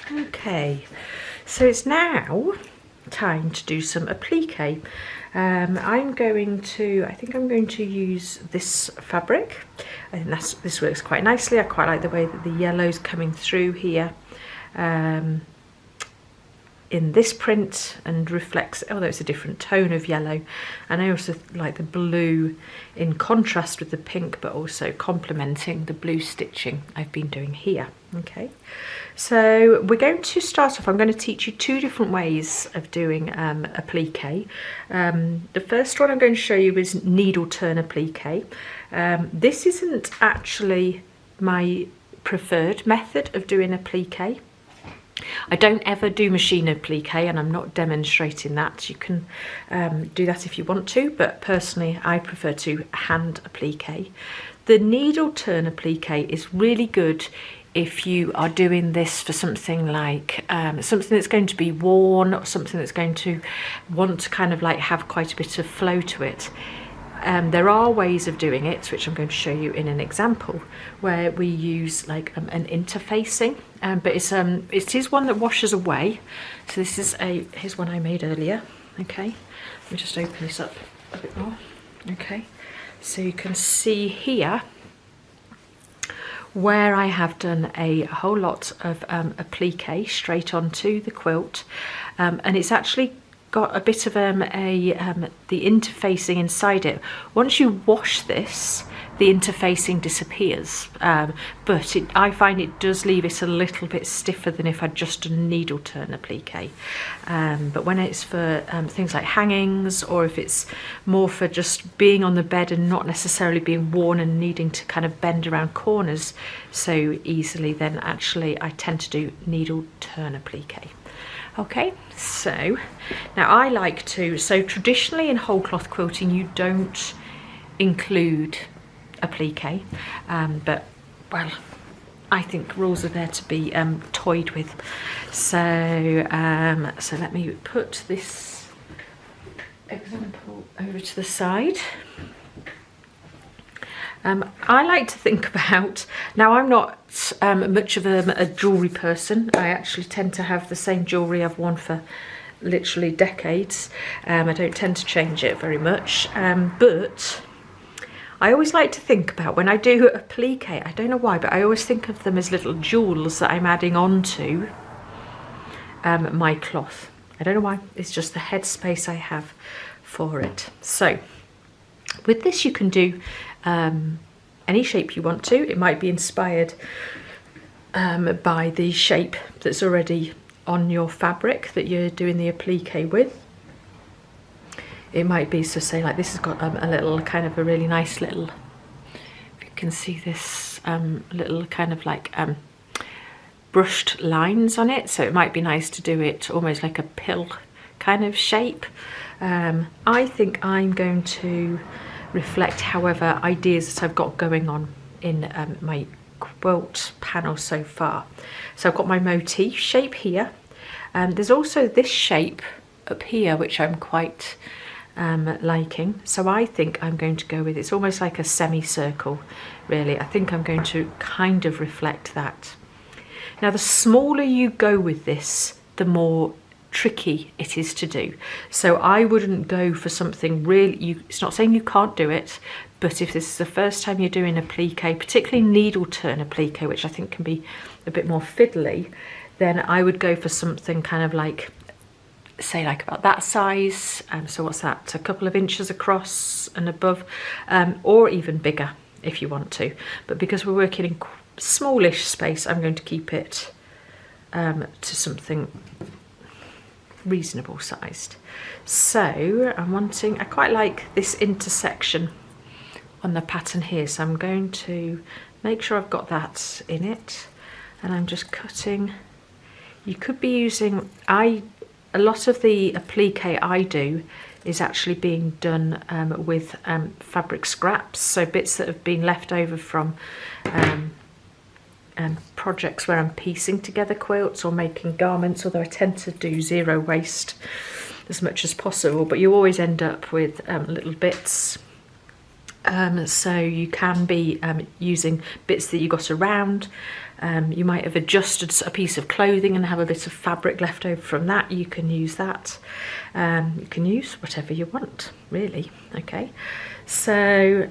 Okay, so it's now time to do some applique. I think I'm going to use this fabric. I think this works quite nicely. I quite like the way that the yellow's coming through here in this print and reflects, although it's a different tone of yellow, and I also like the blue in contrast with the pink, but also complementing the blue stitching I've been doing here. Okay, so we're going to start off. I'm going to teach you two different ways of doing applique. The first one I'm going to show you is needle turn applique. This isn't actually my preferred method of doing applique. I don't ever do machine applique, and I'm not demonstrating that. You can do that if you want to, but personally I prefer to hand applique. The needle turn applique is really good if you are doing this for something like something that's going to be worn, or something that's going to want to kind of like have quite a bit of flow to it. There are ways of doing it, which I'm going to show you in an example, where we use like an interfacing, but it is one that washes away. So this is here's one I made earlier. Okay, let me just open this up a bit more. Okay, so you can see here where I have done a whole lot of applique straight onto the quilt, and it's actually got a bit of the interfacing inside it. Once you wash this, the interfacing disappears, but I find it does leave it a little bit stiffer than if I'd just done needle turn applique. But when it's for things like hangings, or if it's more for just being on the bed and not necessarily being worn and needing to kind of bend around corners so easily, then actually I tend to do needle turn applique. Okay, so now I like to, so traditionally in whole cloth quilting you don't include applique, but well, I think rules are there to be toyed with. So so let me put this example over to the side. I like to think about, now I'm not much of a jewellery person. I actually tend to have the same jewellery I've worn for literally decades. I don't tend to change it very much, but I always like to think about, when I do applique, I don't know why, but I always think of them as little jewels that I'm adding on to my cloth. I don't know why, it's just the headspace I have for it. So with this you can do any shape you want to. It might be inspired by the shape that's already on your fabric that you're doing the applique with. It might be, so say like this has got a little kind of a really nice little, if you can see this little kind of like brushed lines on it, so it might be nice to do it almost like a pill kind of shape. I think I'm going to reflect, however, ideas that I've got going on in my quilt panel so far. So I've got my motif shape here, there's also this shape up here which I'm quite liking, so I think I'm going to go with, it's almost like a semicircle really. I think I'm going to kind of reflect that. Now the smaller you go with this, the more tricky it is to do, so I wouldn't go for something really, it's not saying you can't do it, but if this is the first time you're doing applique, particularly needle turn applique, which I think can be a bit more fiddly, then I would go for something kind of like, say like about that size, so what's that, a couple of inches across and above, or even bigger if you want to, but because we're working in smallish space, I'm going to keep it to something reasonable sized. So I quite like this intersection on the pattern here, so I'm going to make sure I've got that in it, and I'm just cutting. You could be using, a lot of the applique I do is actually being done with fabric scraps, so bits that have been left over from projects where I'm piecing together quilts or making garments, although I tend to do zero waste as much as possible, but you always end up with little bits So you can be using bits that you got around. You might have adjusted a piece of clothing and have a bit of fabric left over from that. You can use that. You can use whatever you want, really. Okay, so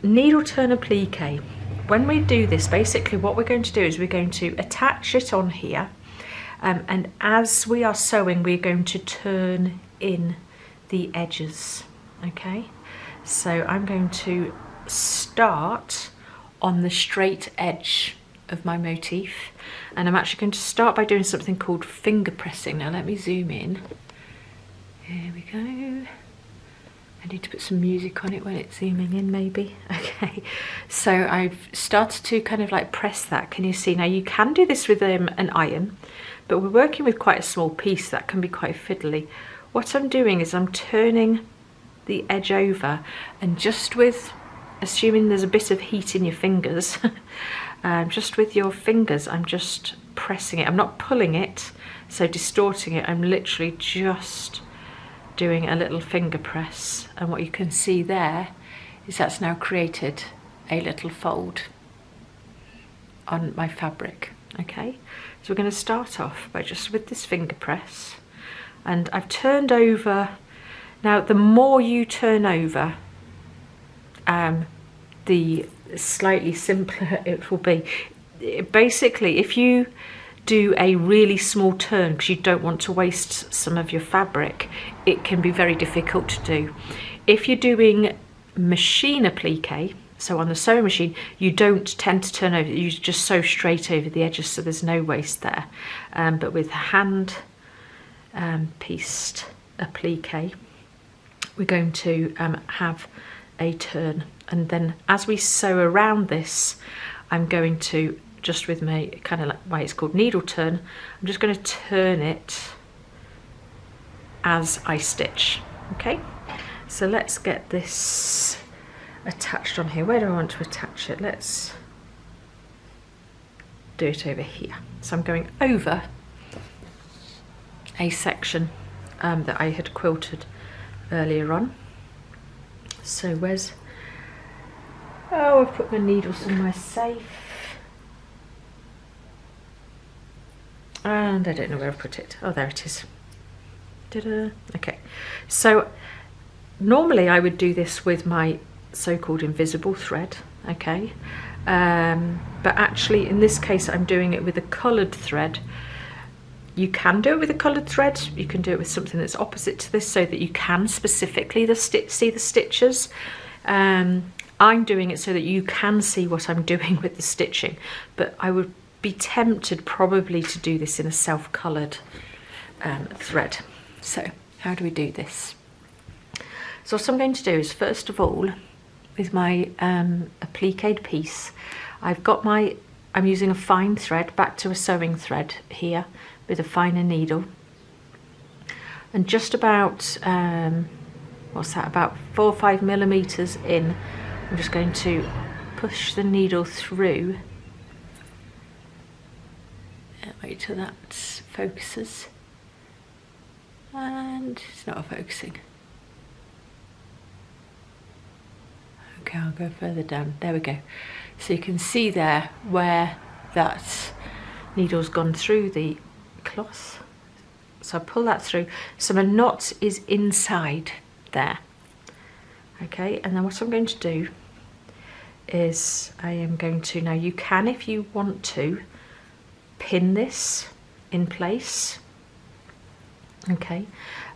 needle turn applique. When we do this, basically what we're going to do is we're going to attach it on here, and as we are sewing, we're going to turn in the edges. Okay, so I'm going to start on the straight edge of my motif, and I'm actually going to start by doing something called finger pressing. Now let me zoom in. Here we go. I need to put some music on it when it's zooming in, maybe. Okay, so I've started to kind of like press that. Can you see? Now you can do this with an iron, but we're working with quite a small piece that can be quite fiddly. What I'm doing is I'm turning the edge over, and just with, assuming there's a bit of heat in your fingers, just with your fingers, I'm just pressing it. I'm not pulling it, so distorting it. I'm literally just doing a little finger press, and what you can see there is that's now created a little fold on my fabric. Okay, so we're going to start off by just with this finger press, and I've turned over. Now the more you turn over, the slightly simpler it will be. Basically, if you do a really small turn because you don't want to waste some of your fabric, it can be very difficult to do. If you're doing machine applique, so on the sewing machine, you don't tend to turn over, you just sew straight over the edges, so there's no waste there. But with hand pieced applique, we're going to have a turn, and then as we sew around this, I'm going to, just with my kind of like why it's called needle turn, I'm just going to turn it as I stitch. Okay, so let's get this attached on here. Where do I want to attach it? Let's do it over here. So I'm going over a section that I had quilted earlier on. So where's, oh, I've put my needles in my safe. And I don't know where I put it. Oh, there it is. Ta-da. Okay, so normally I would do this with my so-called invisible thread, okay, but actually in this case I'm doing it with a coloured thread. You can do it with a coloured thread, you can do it with something that's opposite to this so that you can specifically see the stitches. I'm doing it so that you can see what I'm doing with the stitching, but I would be tempted probably to do this in a self-coloured thread. So how do we do this? So what I'm going to do is, first of all, with my appliqued piece, I'm using a fine thread, back to a sewing thread here with a finer needle, and just about what's that, about 4 or 5 millimeters in, I'm just going to push the needle through. Wait till that focuses, and it's not focusing. Okay, I'll go further down. There we go. So you can see there where that needle's gone through the cloth. So I pull that through. So my knot is inside there. Okay, and then what I'm going to do is I am going to, now you can, if you want to, pin this in place. Okay,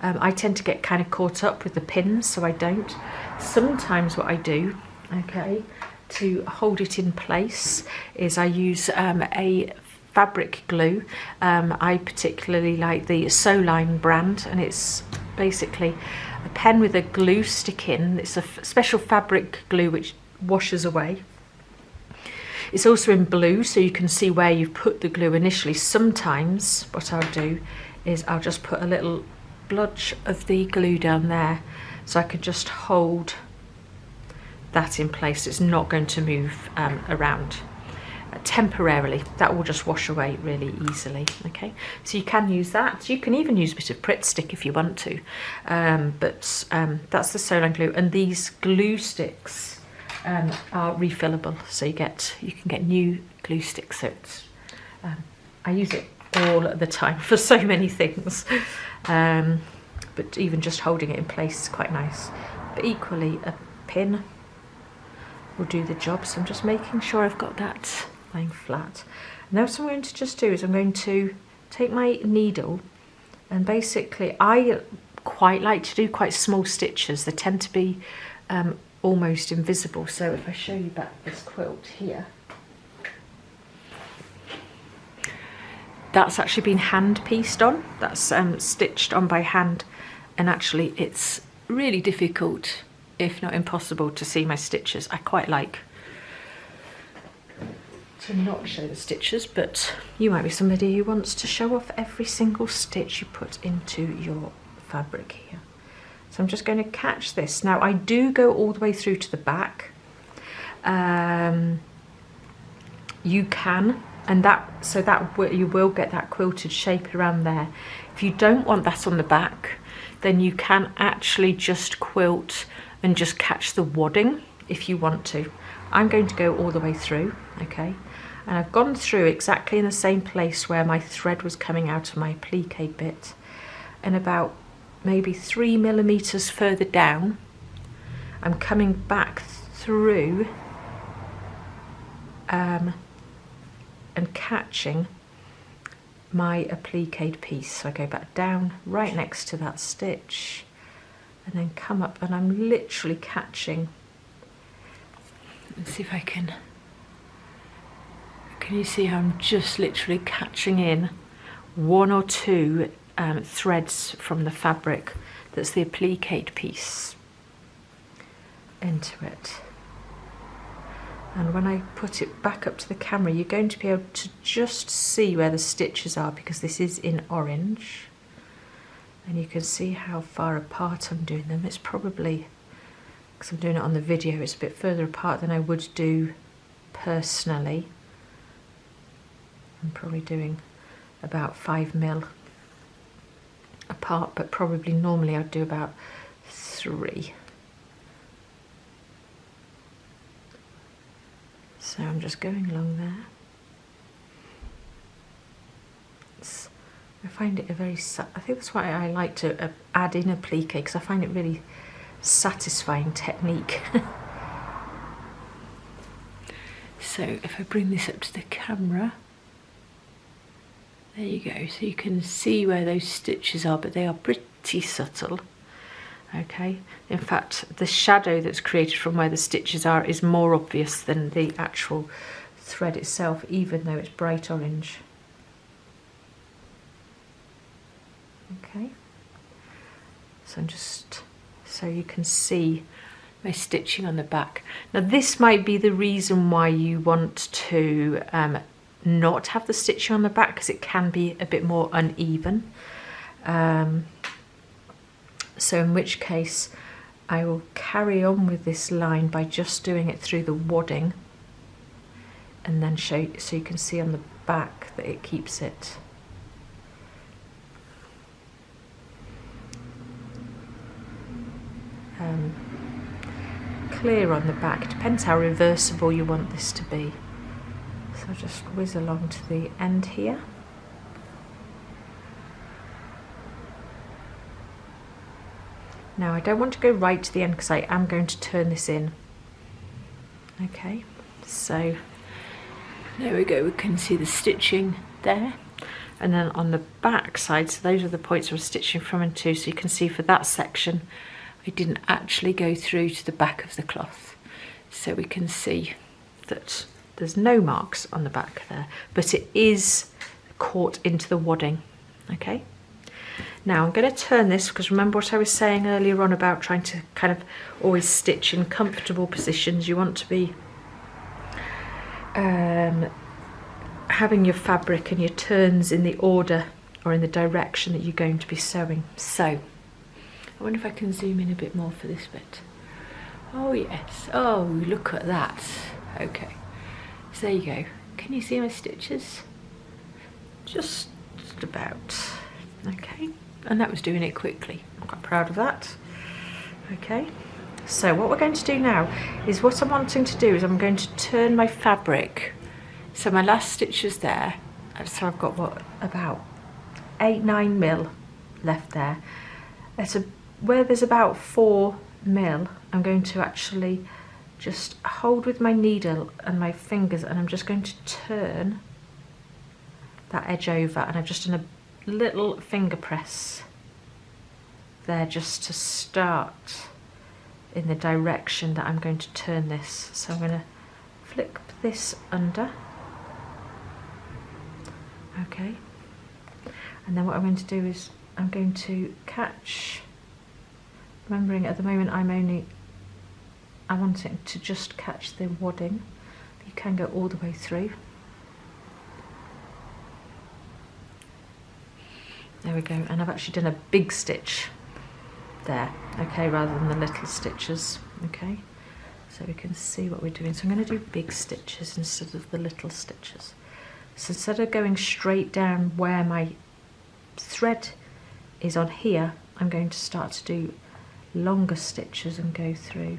I tend to get kind of caught up with the pins, so I don't. Sometimes what I do, okay, to hold it in place is I use a fabric glue. I particularly like the Soline brand, and it's basically a pen with a glue stick in. It's a special fabric glue which washes away. It's also in blue, so you can see where you've put the glue initially. Sometimes what I'll do is I'll just put a little bludge of the glue down there, so I can just hold that in place. It's not going to move around. temporarily. That will just wash away really easily. Okay, so you can use that. You can even use a bit of Pritt stick if you want to, but that's the Soline glue, and these glue sticks are refillable, so you can get new glue sticks. So it's, I use it all the time for so many things, but even just holding it in place is quite nice. But equally, a pin will do the job, so I'm just making sure I've got that lying flat. Now what I'm going to just do is I'm going to take my needle, and basically I quite like to do quite small stitches. They tend to be almost invisible. So if I show you back this quilt here, that's actually been hand pieced on. That's stitched on by hand, and actually it's really difficult, if not impossible, to see my stitches. I quite like to not show the stitches, but you might be somebody who wants to show off every single stitch you put into your fabric here. So I'm just going to catch this. Now I do go all the way through to the back. You can, and you will get that quilted shape around there. If you don't want that on the back, then you can actually just quilt and just catch the wadding if you want to. I'm going to go all the way through, okay? And I've gone through exactly in the same place where my thread was coming out of my applique bit, and about maybe 3 millimeters further down, I'm coming back through and catching my applique piece. So I go back down right next to that stitch and then come up, and I'm literally catching. Let's see if I can you see how I'm just literally catching in 1 or 2 threads from the fabric that's the applique piece into it. And when I put it back up to the camera, you're going to be able to just see where the stitches are, because this is in orange, and you can see how far apart I'm doing them. It's probably, because I'm doing it on the video, it's a bit further apart than I would do personally. I'm probably doing about 5 mil apart, but probably normally I'd do about 3. So I'm just going along there. I find it a very, I think that's why I like to add in applique, because I find it really satisfying technique. So if I bring this up to the camera, there you go. So you can see where those stitches are, but they are pretty subtle. Okay, in fact the shadow that's created from where the stitches are is more obvious than the actual thread itself, even though it's bright orange. Okay, so I'm just, so you can see my stitching on the back. Now this might be the reason why you want to not have the stitching on the back, because it can be a bit more uneven. So in which case I will carry on with this line by just doing it through the wadding, and then show, so you can see on the back that it keeps it clear on the back. It depends how reversible you want this to be. So I'll just whiz along to the end here. Now I don't want to go right to the end, because I am going to turn this in. Okay, so there we go, we can see the stitching there. And then on the back side, so those are the points I was stitching from and to, so you can see for that section I didn't actually go through to the back of the cloth. So we can see that there's no marks on the back there, but it is caught into the wadding. Okay. Now I'm going to turn this, because remember what I was saying earlier on about trying to kind of always stitch in comfortable positions. You want to be having your fabric and your turns in the order or in the direction that you're going to be sewing. So I wonder if I can zoom in a bit more for this bit. Oh yes, oh look at that. Okay, so there you go. Can you see my stitches? Just about. Okay, and that was doing it quickly. I'm quite proud of that. Okay, so what we're going to do now is what I'm wanting to do is I'm going to turn my fabric. So my last stitch is there. So I've got what, about 8-9 mil left there. Where there's about 4 mil, I'm going to actually just hold with my needle and my fingers, and I'm just going to turn that edge over, and I've just done a little finger press there just to start in the direction that I'm going to turn this. So I'm going to flip this under. Okay, and then what I'm going to do is I'm going to catch, remembering at the moment I want it to just catch the wadding. You can go all the way through. There we go, and I've actually done a big stitch there, okay, rather than the little stitches, okay, so we can see what we're doing. So I'm going to do big stitches instead of the little stitches. So instead of going straight down where my thread is on here, I'm going to start to do longer stitches and go through,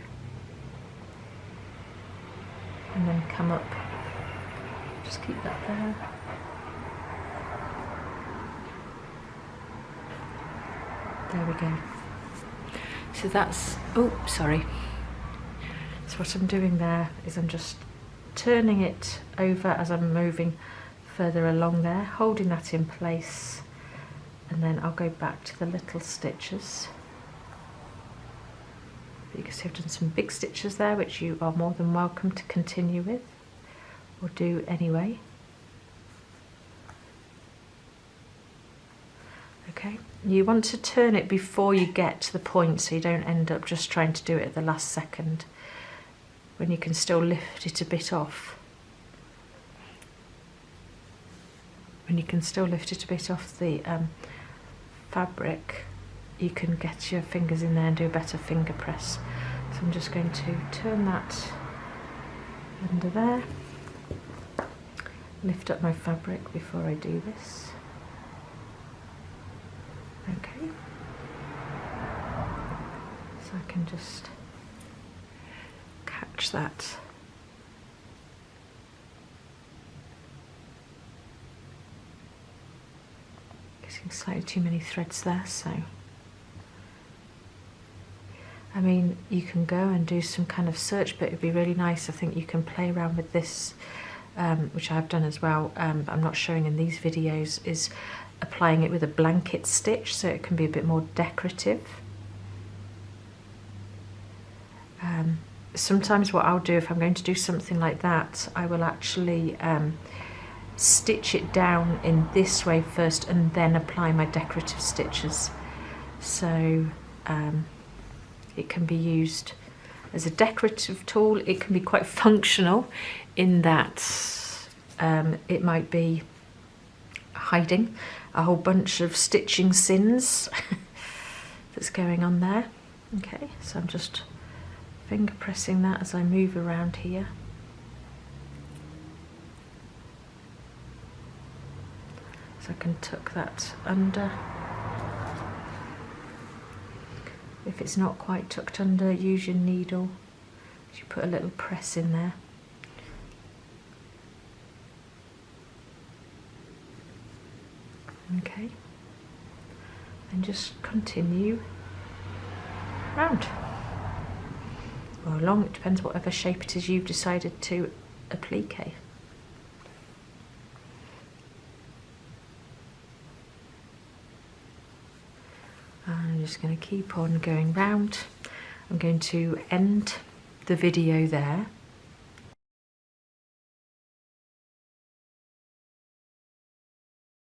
and then come up, just keep that there. There we go. So that's, oh, sorry. So what I'm doing there is I'm just turning it over as I'm moving further along there, holding that in place, and then I'll go back to the little stitches. You can see I've done some big stitches there, which you are more than welcome to continue with, or do anyway. Okay, you want to turn it before you get to the point, so you don't end up just trying to do it at the last second, when you can still lift it a bit off. When you can still lift it a bit off the fabric, you can get your fingers in there and do a better finger press. So I'm just going to turn that under there, lift up my fabric before I do this. Okay, so I can just catch that. Getting slightly too many threads there, so I mean, you can go and do some kind of search, but it'd be really nice. I think you can play around with this, which I've done as well, but I'm not showing in these videos, is applying it with a blanket stitch, so it can be a bit more decorative. Sometimes what I'll do, if I'm going to do something like that, I will actually stitch it down in this way first and then apply my decorative stitches. So it can be used as a decorative tool. It can be quite functional in that it might be hiding a whole bunch of stitching sins that's going on there. Okay, so I'm just finger pressing that as I move around here. So I can tuck that under. If it's not quite tucked under, use your needle. You put a little press in there. Okay, and just continue round or along, it depends whatever shape it is you've decided to applique. I'm just going to keep on going round. I'm going to end the video there.